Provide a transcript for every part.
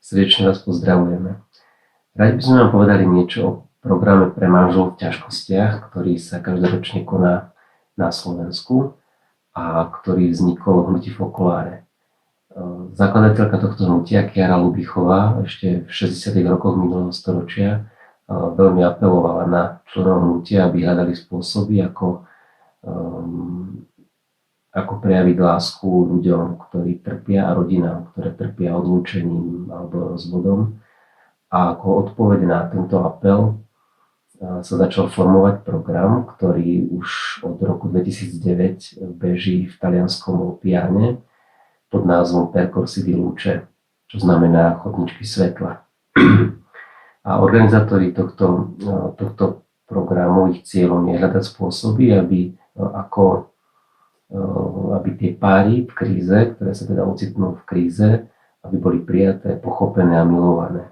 Srdečne vás pozdravujeme. Radi by sme vám povedali niečo o programe pre manželov v ťažkostiach, ktorý sa každoročne koná na Slovensku a ktorý vznikol v hnutí Focolare. Zakladateľka tohto hnutia, Kiara Lubichová, ešte v 60. rokoch minulého storočia veľmi apelovala na členov hnutia, aby hľadali spôsoby, ako prejaviť lásku ľuďom, ktorí trpia, a rodinám, ktoré trpia odlúčením alebo rozvodom. A ako odpoveď na tento apel sa začal formovať program, ktorý už od roku 2009 beží v talianskom Loppiane pod názvom Percorsi di Luce, čo znamená chodničky svetla. A organizátori tohto programu, ich cieľom je hľadať spôsoby, aby tie páry v kríze, ktoré sa teda ocitnú v kríze, aby boli prijaté, pochopené a milované.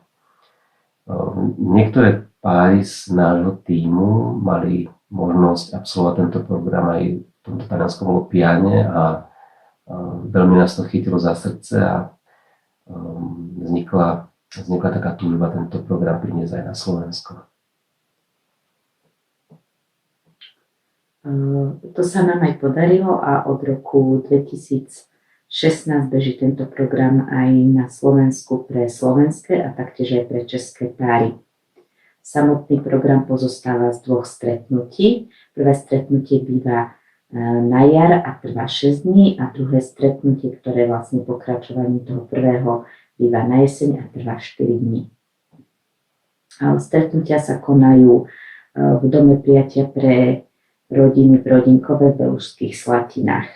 Niektoré páry z nášho tímu mali možnosť absolvovať tento program aj v tomto talianskom Loppiane a veľmi nás to chytilo za srdce a vznikla taká túžba tento program priniesť aj na Slovensko. To sa nám aj podarilo a od roku 2016 beží tento program aj na Slovensku pre slovenské a taktiež aj pre české páry. Samotný program pozostáva z 2 stretnutí. Prvé stretnutie býva na jar a trvá 6 dní a druhé stretnutie, ktoré vlastne pokračovaním toho prvého, býva na jeseň a trvá 4 dní. Stretnutia sa konajú v Dome prijatia pre rodiny v Rodinkove v Belužských Slatinách.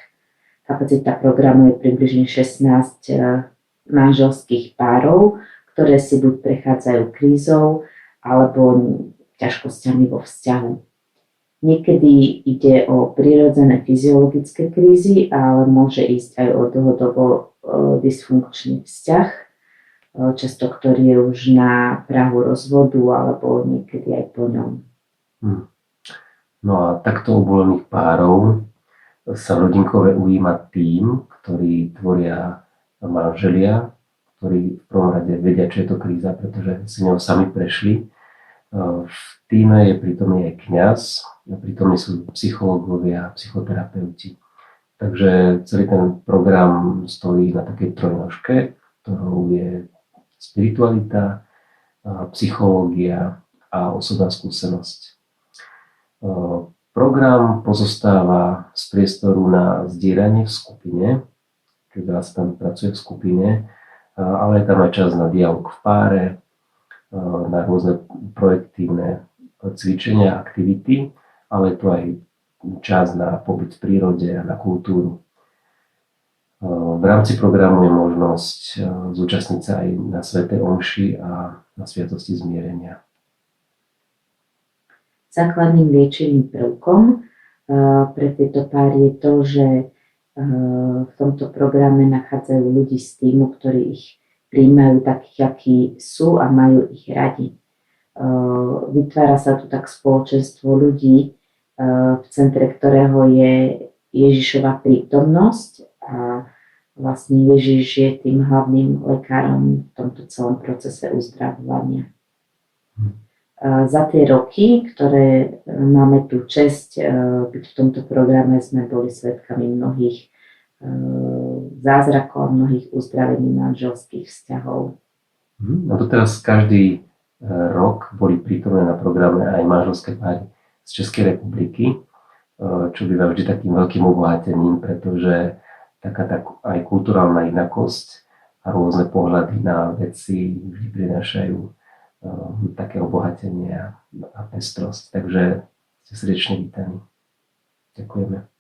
Kapacita programu je približne 16 manželských párov, ktoré si buď prechádzajú krízou alebo ťažkosťami vo vzťahu. Niekedy ide o prirodzené fyziologické krízy, ale môže ísť aj o dlhodobo dysfunkčný vzťah, často ktorý je už na prahu rozvodu alebo niekedy aj po ňom. No a takto obolených párov sa v Rodinkove ujíma tím, ktorý tvoria manželia, ktorí v prvom rade vedia, čo je to kríza, pretože si ňou sami prešli. V tíme je prítomný aj kňaz, prítomní sú psychológovia, psychoterapeuti. Takže celý ten program stojí na takej trojnožke, ktorou je spiritualita, psychológia a osobná skúsenosť. Program pozostáva z priestoru na zdieľanie v skupine, keď sa tam pracuje v skupine, ale je tam aj čas na dialog v páre, na rôzne projektívne cvičenia, aktivity, ale je tu aj čas na pobyt v prírode a na kultúru. V rámci programu je možnosť zúčastniť sa aj na svätej omši a na sviatosti zmierenia. Základným liečivým prvkom pre tieto páry je to, že v tomto programe nachádzajú ľudí z tímu, ktorí ich prijímajú takých, akí sú a majú ich radi. Vytvára sa tu tak spoločenstvo ľudí, v centre ktorého je Ježišova prítomnosť a vlastne Ježiš je tým hlavným lekárom v tomto celom procese uzdravovania. Za tie roky, ktoré máme tú česť byť v tomto programe, sme boli svedkami mnohých zázrakov a mnohých uzdravení manželských vzťahov. A doteraz každý rok boli prítomné na programe aj manželské páry z Českej republiky, čo býva vždy takým veľkým obohatením, pretože taká aj kulturálna inakosť a rôzne pohľady na veci vždy prinášajú také obohatenie a pestrosť. Takže ste srdečne vítaní. Ďakujeme.